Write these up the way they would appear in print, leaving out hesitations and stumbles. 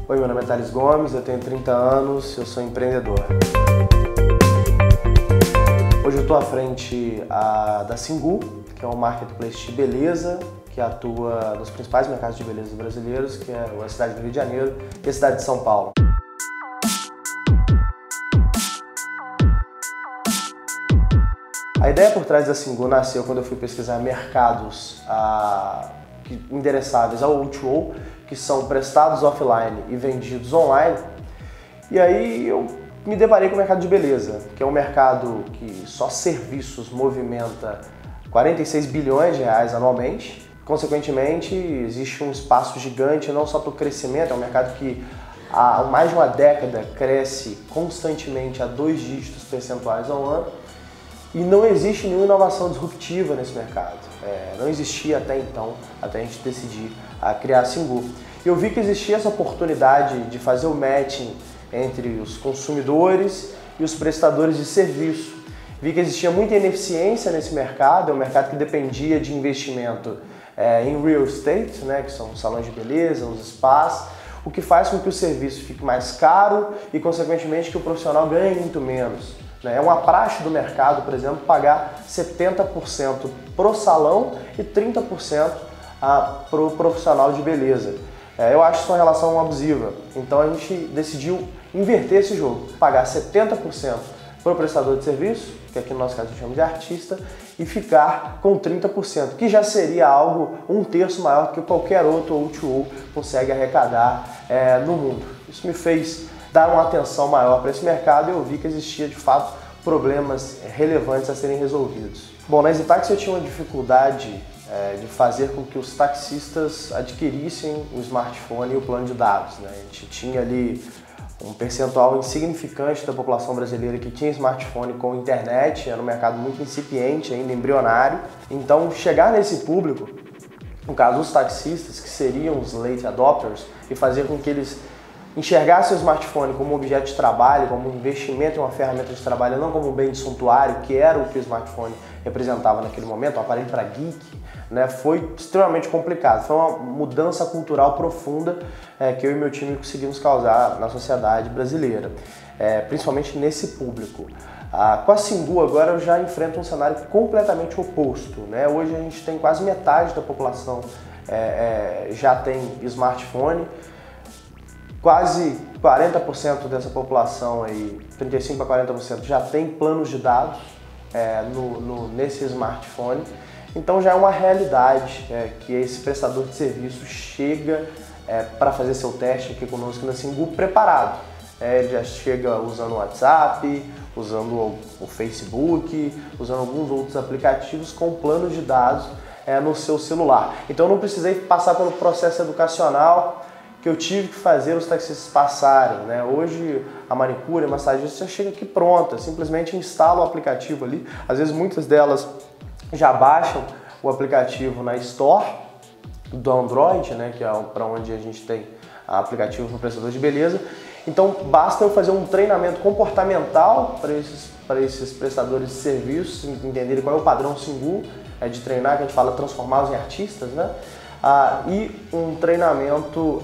Oi, meu nome é Thales Gomes, eu tenho 30 anos, eu sou empreendedor. Hoje eu estou à frente da Singu, que é um marketplace de beleza que atua nos principais mercados de beleza brasileiros, que é a cidade do Rio de Janeiro e a cidade de São Paulo. A ideia por trás da Singu nasceu quando eu fui pesquisar mercados endereçáveis ao O2O, que são prestados offline e vendidos online. E aí eu me deparei com o mercado de beleza, que é um mercado que só serviços movimenta 46 bilhões de reais anualmente. Consequentemente, existe um espaço gigante não só para o crescimento, é um mercado que há mais de uma década cresce constantemente a 2 dígitos percentuais ao ano. E não existe nenhuma inovação disruptiva nesse mercado. Não existia até então, até a gente decidir criar a Singu. Eu vi que existia essa oportunidade de fazer o matching entre os consumidores e os prestadores de serviço. Vi que existia muita ineficiência nesse mercado, é um mercado que dependia de investimento em real estate, né, que são os salões de beleza, os spas, o que faz com que o serviço fique mais caro e, consequentemente, que o profissional ganhe muito menos. É uma praxe do mercado, por exemplo, pagar 70% para o salão e 30% para o profissional de beleza. Eu acho isso uma relação abusiva, então a gente decidiu inverter esse jogo, pagar 70% para o prestador de serviço, que aqui no nosso caso a gente chama de artista, e ficar com 30%, que já seria algo 1/3 maior do que qualquer outro O2O consegue arrecadar no mundo. Isso me fez dar uma atenção maior para esse mercado e eu vi que existia de fato problemas relevantes a serem resolvidos. Bom, na EasyTaxi eu tinha uma dificuldade de fazer com que os taxistas adquirissem o smartphone e o plano de dados, né? A gente tinha ali um percentual insignificante da população brasileira que tinha smartphone com internet, era um mercado muito incipiente, ainda embrionário. Então, chegar nesse público, no caso os taxistas, que seriam os late adopters, e fazer com que eles enxergassem o smartphone como um objeto de trabalho, como um investimento em uma ferramenta de trabalho, não como um bem de suntuário, que era o que o smartphone representava naquele momento, um aparelho para geek, né, foi extremamente complicado. Foi uma mudança cultural profunda que eu e meu time conseguimos causar na sociedade brasileira, principalmente nesse público. Com a Singu agora eu já enfrento um cenário completamente oposto, né? Hoje a gente tem quase metade da população já tem smartphone. Quase 40% dessa população, aí, 35% a 40%, já tem planos de dados nesse smartphone. Então já é uma realidade que esse prestador de serviço chega para fazer seu teste aqui conosco na Singu preparado. Ele já chega usando o WhatsApp, usando o Facebook, usando alguns outros aplicativos com planos de dados no seu celular. Então eu não precisei passar pelo processo educacional que eu tive que fazer os taxistas passarem, né? Hoje a manicure, a massagista já chega aqui pronta, simplesmente instala o aplicativo ali. Às vezes muitas delas já baixam o aplicativo na Store do Android, né? Que é para onde a gente tem aplicativo para prestador de beleza. Então basta eu fazer um treinamento comportamental para esses prestadores de serviços, entenderem qual é o padrão Singu de treinar, que a gente fala transformá-los em artistas, né? E um treinamento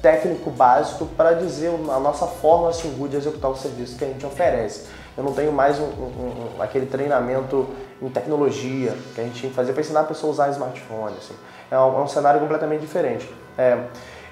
técnico básico para dizer a nossa forma Singu de executar o serviço que a gente oferece. Eu não tenho mais aquele treinamento em tecnologia que a gente tinha que fazer para ensinar a pessoa a usar smartphone. Assim. É um cenário completamente diferente.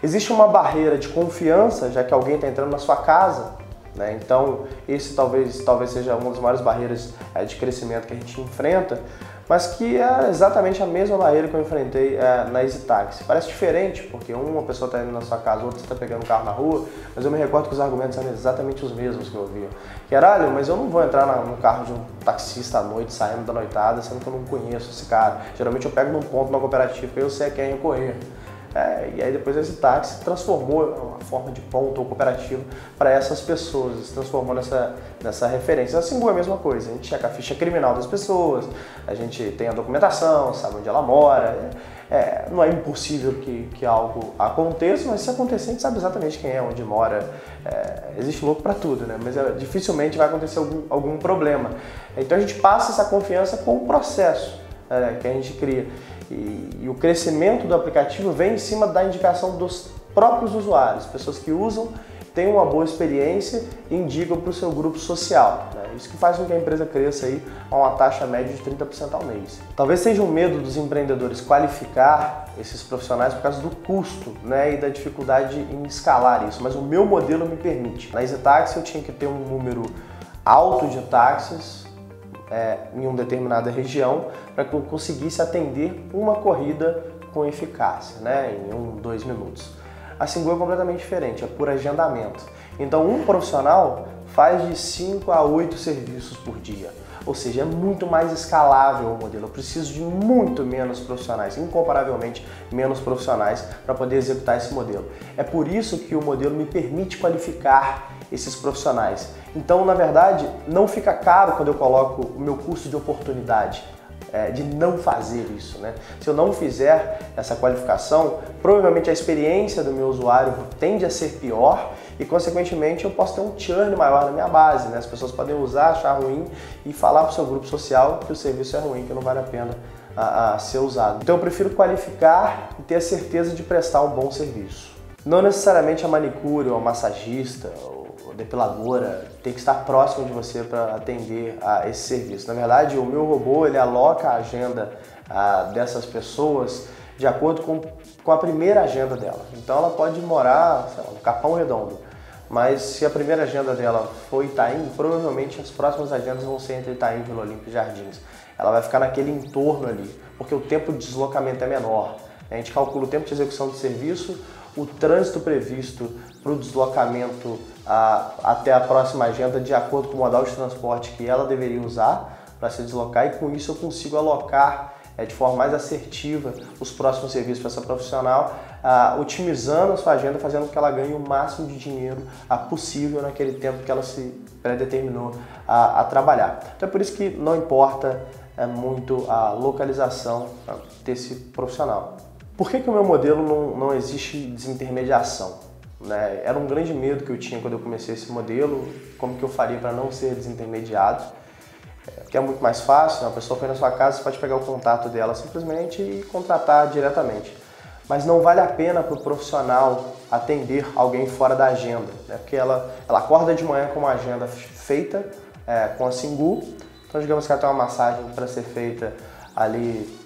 Existe uma barreira de confiança, já que alguém está entrando na sua casa, né? Então esse talvez seja uma das maiores barreiras de crescimento que a gente enfrenta, mas que é exatamente a mesma barreira que eu enfrentei na EasyTaxi. Parece diferente, porque uma pessoa está indo na sua casa, outra está pegando o carro na rua, mas eu me recordo que os argumentos eram exatamente os mesmos que eu ouvia. Que era, olha, mas eu não vou entrar no carro de um taxista à noite, saindo da noitada, sendo que eu não conheço esse cara. Geralmente eu pego num ponto na cooperativa, porque eu sei a quem recorrer. E aí depois esse táxi transformou uma forma de ponto ou cooperativa para essas pessoas, se transformou nessa referência. A Singu é a mesma coisa, a gente checa a ficha criminal das pessoas, a gente tem a documentação, sabe onde ela mora. Não é impossível que algo aconteça, mas se acontecer a gente sabe exatamente quem é, onde mora. Existe louco para tudo, né? Mas dificilmente vai acontecer algum problema. Então a gente passa essa confiança com o processo que a gente cria. E o crescimento do aplicativo vem em cima da indicação dos próprios usuários, pessoas que usam, têm uma boa experiência e indicam para o seu grupo social, né? Isso que faz com que a empresa cresça aí a uma taxa média de 30% ao mês. Talvez seja um medo dos empreendedores qualificar esses profissionais por causa do custo, né, e da dificuldade em escalar isso, mas o meu modelo me permite. Na EasyTaxi eu tinha que ter um número alto de táxis em uma determinada região para que eu conseguisse atender uma corrida com eficácia, né, em 2 minutos. A Singu é completamente diferente, é por agendamento. Então um profissional faz de 5 a 8 serviços por dia, ou seja, é muito mais escalável o modelo. Eu preciso de muito menos profissionais, incomparavelmente menos profissionais para poder executar esse modelo. É por isso que o modelo me permite qualificar esses profissionais. Então, na verdade, não fica caro quando eu coloco o meu custo de oportunidade de não fazer isso, né? Se eu não fizer essa qualificação, provavelmente a experiência do meu usuário tende a ser pior e, consequentemente, eu posso ter um churn maior na minha base, né? As pessoas podem usar, achar ruim e falar para o seu grupo social que o serviço é ruim, que não vale a pena a ser usado. Então, eu prefiro qualificar e ter a certeza de prestar um bom serviço. Não necessariamente a manicure ou a massagista ou depiladora tem que estar próximo de você para atender a esse serviço. Na verdade, o meu robô ele aloca a agenda dessas pessoas de acordo com a primeira agenda dela. Então ela pode morar, sei lá, no Capão Redondo, mas se a primeira agenda dela for Itaim, provavelmente as próximas agendas vão ser entre Itaim, Vila Olímpia e Jardins. Ela vai ficar naquele entorno ali, porque o tempo de deslocamento é menor. A gente calcula o tempo de execução do serviço, o trânsito previsto para o deslocamento até a próxima agenda de acordo com o modal de transporte que ela deveria usar para se deslocar, e com isso eu consigo alocar de forma mais assertiva os próximos serviços para essa profissional, otimizando a sua agenda, fazendo com que ela ganhe o máximo de dinheiro possível naquele tempo que ela se predeterminou a trabalhar. Então é por isso que não importa muito a localização desse profissional. Por que o meu modelo não existe desintermediação? Né? Era um grande medo que eu tinha quando eu comecei esse modelo, como que eu faria para não ser desintermediado, que é muito mais fácil, né? A pessoa foi na sua casa, você pode pegar o contato dela simplesmente e contratar diretamente. Mas não vale a pena para o profissional atender alguém fora da agenda, né? Porque ela acorda de manhã com uma agenda feita com a Singu, então digamos que ela tem uma massagem para ser feita ali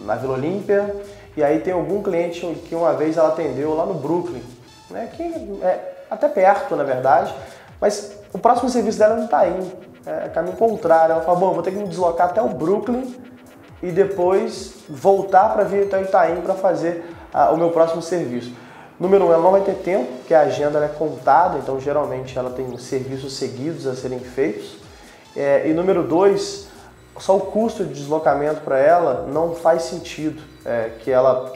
na Vila Olímpia, e aí tem algum cliente que uma vez ela atendeu lá no Brooklyn, né, que é até perto, na verdade, mas o próximo serviço dela não está indo, é caminho contrário. Ela fala, bom, eu vou ter que me deslocar até o Brooklyn e depois voltar para vir até o Itaim para fazer o meu próximo serviço. Número 1, ela não vai ter tempo, porque a agenda é contada, então geralmente ela tem serviços seguidos a serem feitos. E número 2, só o custo de deslocamento para ela não faz sentido que ela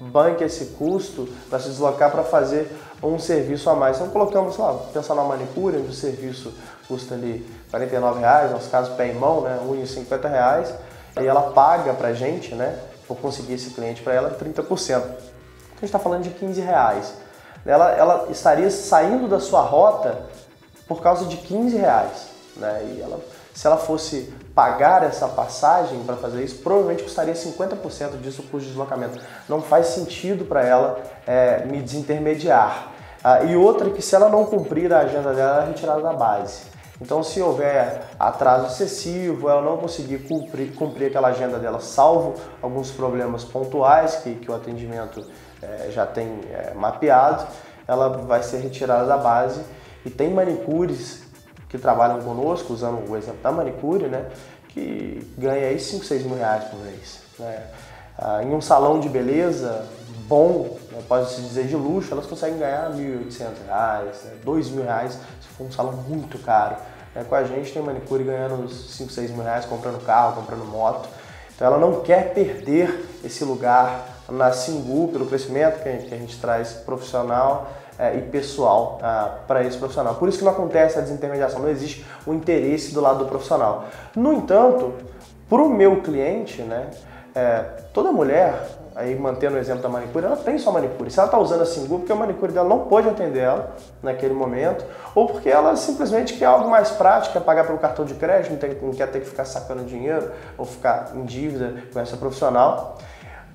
banque esse custo para se deslocar para fazer um serviço a mais. Então colocamos, sei lá, pensar na manicure, onde o serviço custa ali R$49, no nosso caso pé e mão, né, unha R$50, e ela paga para a gente, né, por conseguir esse cliente para ela 30%. Então a gente está falando de R$15. Ela estaria saindo da sua rota por causa de R$15, né, e se ela fosse pagar essa passagem para fazer isso, provavelmente custaria 50% disso o custo de deslocamento. Não faz sentido para ela me desintermediar. E outra que se ela não cumprir a agenda dela, ela é retirada da base. Então se houver atraso excessivo, ela não conseguir cumprir aquela agenda dela, salvo alguns problemas pontuais que o atendimento já tem mapeado, ela vai ser retirada da base. E tem manicures que trabalham conosco, usando o exemplo da manicure, né, que ganha aí 5, 6 mil reais por mês. Né? Em um salão de beleza bom, né, pode-se dizer de luxo, elas conseguem ganhar R$1.800, né, R$2.000, se for um salão muito caro. Com a gente tem manicure ganhando uns 5, 6 mil reais, comprando carro, comprando moto. Então ela não quer perder esse lugar na Singu pelo crescimento que a gente traz profissional e pessoal para esse profissional. Por isso que não acontece a desintermediação, não existe o interesse do lado do profissional. No entanto, para o meu cliente, né, toda mulher, aí mantendo o exemplo da manicure, ela tem sua manicure. Se ela está usando a Singu, porque a manicure dela não pôde atender ela naquele momento, ou porque ela simplesmente quer algo mais prático, quer pagar pelo cartão de crédito, não quer ter que ficar sacando dinheiro ou ficar em dívida com essa profissional.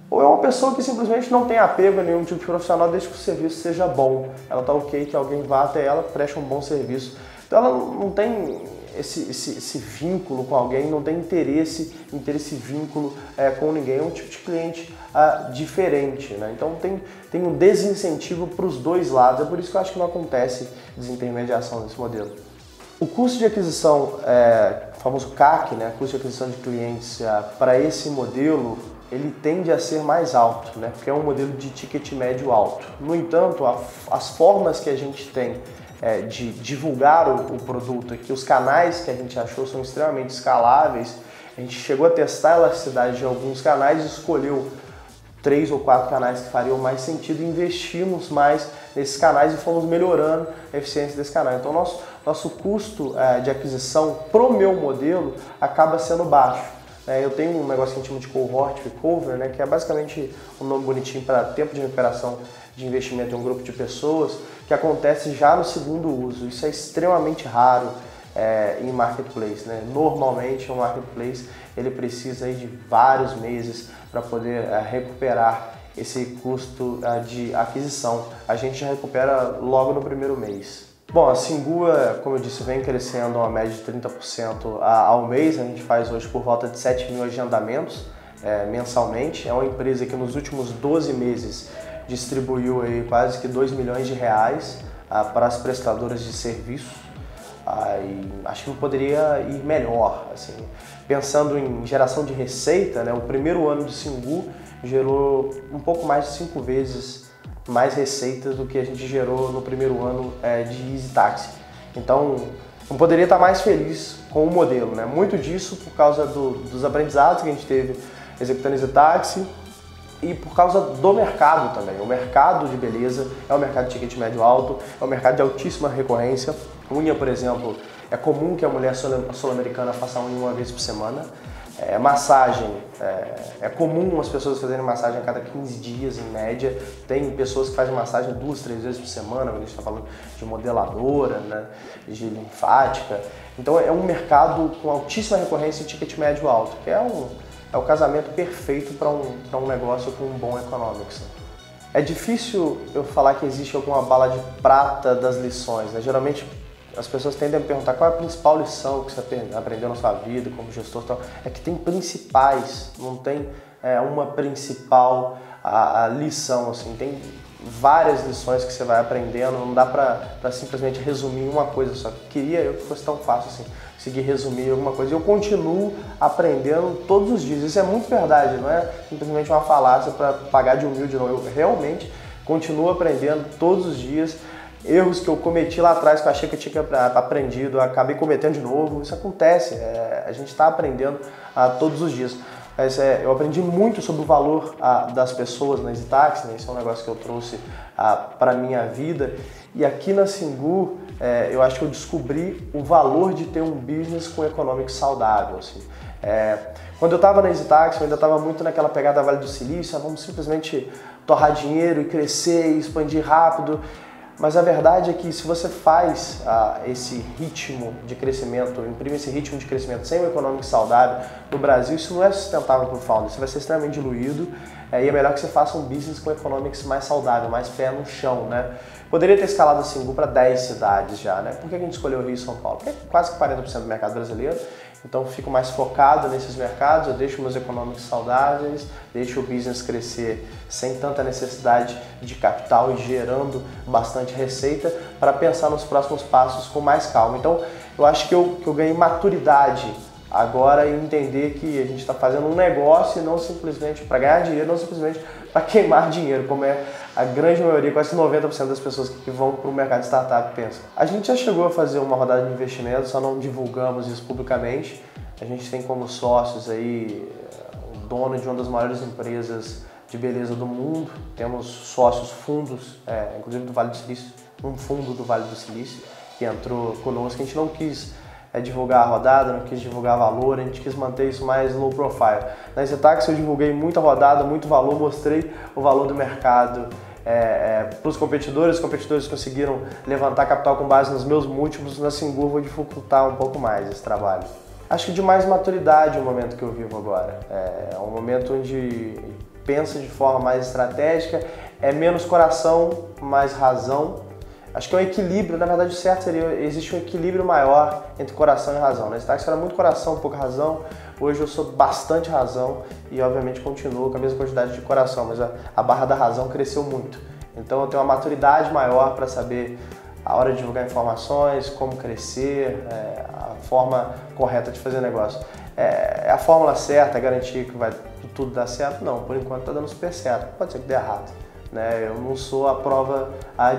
ou é uma pessoa que simplesmente não tem apego a nenhum tipo de profissional desde que o serviço seja bom. Ela está ok que alguém vá até ela, preste um bom serviço. Então ela não tem esse vínculo com alguém, não tem interesse em ter esse vínculo com ninguém. É um tipo de cliente diferente, né? Então tem um desincentivo para os dois lados. É por isso que eu acho que não acontece desintermediação nesse modelo. O custo de aquisição, o famoso CAC, né, custo de aquisição de clientes, para esse modelo, ele tende a ser mais alto, né, porque é um modelo de ticket médio alto. No entanto, as formas que a gente tem de divulgar o produto, que os canais que a gente achou são extremamente escaláveis, a gente chegou a testar a elasticidade de alguns canais e escolheu 3 ou 4 canais que fariam mais sentido, investimos mais nesses canais e fomos melhorando a eficiência desse canal. Então nosso custo de aquisição pro meu modelo acaba sendo baixo. Eu tenho um negócio que a gente chama de cohort recover, né, que é basicamente um nome bonitinho para tempo de recuperação de investimento em um grupo de pessoas, que acontece já no segundo uso. Isso é extremamente raro em marketplace, né? Normalmente um marketplace ele precisa aí de vários meses para poder recuperar esse custo de aquisição. A gente já recupera logo no primeiro mês. Bom, a Singu, como eu disse, vem crescendo a uma média de 30% ao mês. A gente faz hoje por volta de 7 mil agendamentos mensalmente. É uma empresa que nos últimos 12 meses distribuiu aí quase que 2 milhões de reais para as prestadoras de serviços. E acho que não poderia ir melhor. Assim. Pensando em geração de receita, né, o primeiro ano do Singu gerou um pouco mais de 5 vezes mais receitas do que a gente gerou no primeiro ano de EasyTaxi. Então, não poderia estar mais feliz com o modelo, né? Muito disso por causa dos aprendizados que a gente teve executando EasyTaxi e por causa do mercado também. O mercado de beleza é um mercado de ticket médio alto, é um mercado de altíssima recorrência. Unha, por exemplo, é comum que a mulher sul-americana faça unha uma vez por semana. Massagem, é comum as pessoas fazerem massagem a cada 15 dias em média. Tem pessoas que fazem massagem 2, 3 vezes por semana, quando a gente está falando de modeladora, né, de linfática. Então é um mercado com altíssima recorrência e ticket médio alto, que é o casamento perfeito para um negócio com um bom economics. É difícil eu falar que existe alguma bala de prata das lições, né? Geralmente as pessoas tendem a me perguntar qual é a principal lição que você aprendeu na sua vida como gestor. É que tem principais, não tem uma principal lição, assim, tem várias lições que você vai aprendendo, não dá pra simplesmente resumir uma coisa só. Queria eu que fosse tão fácil assim, conseguir resumir alguma coisa. Eu continuo aprendendo todos os dias, isso é muito verdade, não é simplesmente uma falácia para pagar de humilde, não. Eu realmente continuo aprendendo todos os dias. Erros que eu cometi lá atrás, que eu achei que eu tinha aprendido, eu acabei cometendo de novo. Isso acontece, a gente está aprendendo todos os dias. Mas eu aprendi muito sobre o valor das pessoas na EasyTaxi, né? Isso é um negócio que eu trouxe para a minha vida. E aqui na Singu, eu acho que eu descobri o valor de ter um business com econômico saudável. Assim. Quando eu estava na EasyTaxi, eu ainda estava muito naquela pegada Vale do Silício, vamos simplesmente torrar dinheiro e crescer e expandir rápido. Mas a verdade é que se você faz esse ritmo de crescimento, imprime esse ritmo de crescimento sem um econômico saudável no Brasil, isso não é sustentável para o founder, isso vai ser extremamente diluído e é melhor que você faça um business com economics mais saudável, mais pé no chão, né? Poderia ter escalado a Singu para 10 cidades já, né? Por que a gente escolheu Rio e São Paulo? Porque é quase que 40% do mercado brasileiro. Então fico mais focado nesses mercados, eu deixo meus econômicos saudáveis, deixo o business crescer sem tanta necessidade de capital e gerando bastante receita para pensar nos próximos passos com mais calma. Então eu acho que eu ganhei maturidade agora em entender que a gente está fazendo um negócio e não simplesmente para ganhar dinheiro, não simplesmente para queimar dinheiro, como é a grande maioria, quase 90% das pessoas que vão para o mercado de startup pensam. A gente já chegou a fazer uma rodada de investimento, só não divulgamos isso publicamente. A gente tem como sócios aí o dono de uma das maiores empresas de beleza do mundo. Temos sócios fundos, inclusive do Vale do Silício, um fundo do Vale do Silício que entrou conosco. A gente não quis divulgar a rodada, não quis divulgar valor, a gente quis manter isso mais low profile. Na EasyTaxi eu divulguei muita rodada, muito valor, mostrei o valor do mercado para os competidores conseguiram levantar capital com base nos meus múltiplos. Na Singu eu vou dificultar um pouco mais esse trabalho. Acho que de mais maturidade o momento que eu vivo agora. É um momento onde pensa de forma mais estratégica, é menos coração, mais razão. Acho que é um equilíbrio, na verdade o certo seria, existe um equilíbrio maior entre coração e razão. Na Stax era muito coração, pouca razão, hoje eu sou bastante razão e obviamente continuo com a mesma quantidade de coração, mas a barra da razão cresceu muito. Então eu tenho uma maturidade maior para saber a hora de divulgar informações, como crescer, a forma correta de fazer negócio. É a fórmula certa, é garantir que vai tudo dar certo? Não, por enquanto está dando super certo, pode ser que dê errado. Né? Eu não sou a prova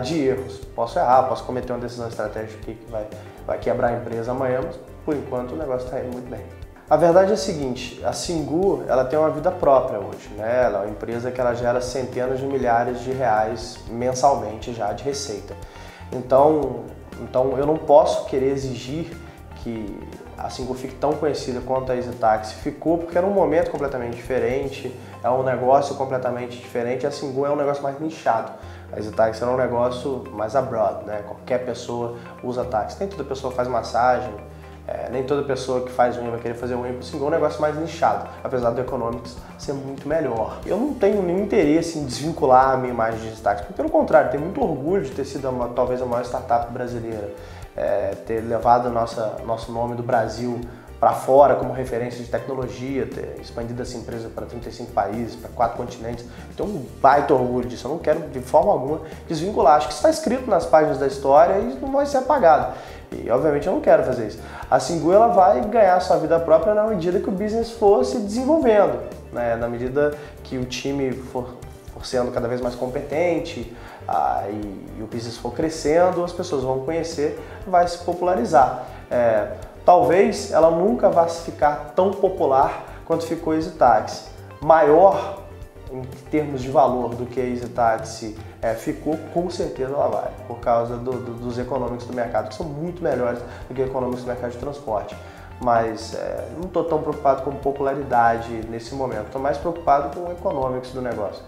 de erros. Posso errar, posso cometer uma decisão estratégica que vai quebrar a empresa amanhã, mas por enquanto o negócio está indo muito bem. A verdade é a seguinte, a Singu ela tem uma vida própria hoje. Né? Ela é uma empresa que ela gera centenas de milhares de reais mensalmente já de receita. Então eu não posso querer exigir que a Singu fique tão conhecida quanto a EasyTaxi ficou, porque era um momento completamente diferente, é um negócio completamente diferente, a Singu é um negócio mais nichado. A EasyTaxi era um negócio mais abroad, né? Qualquer pessoa usa táxi, nem toda pessoa faz massagem, nem toda pessoa que faz unha vai querer fazer unha. O Singu é um negócio mais nichado, apesar do Economics ser muito melhor. Eu não tenho nenhum interesse em desvincular a minha imagem de EasyTaxi, porque pelo contrário, tenho muito orgulho de ter sido talvez a maior startup brasileira. Ter levado nosso nome do Brasil para fora como referência de tecnologia, ter expandido essa empresa para 35 países, para 4 continentes. Então, um baita orgulho disso. Eu não quero de forma alguma desvincular. Acho que isso está escrito nas páginas da história e não vai ser apagado. E, obviamente, eu não quero fazer isso. A Singu ela vai ganhar sua vida própria na medida que o business for se desenvolvendo, né? Na medida que o time for sendo cada vez mais competente e o business for crescendo, as pessoas vão conhecer, vai se popularizar. Talvez ela nunca vá ficar tão popular quanto ficou a EasyTaxi. Maior em termos de valor do que a EasyTaxi ficou, com certeza ela vai, por causa dos economics do mercado, que são muito melhores do que economics do mercado de transporte. Mas não estou tão preocupado com popularidade nesse momento, estou mais preocupado com o economics do negócio.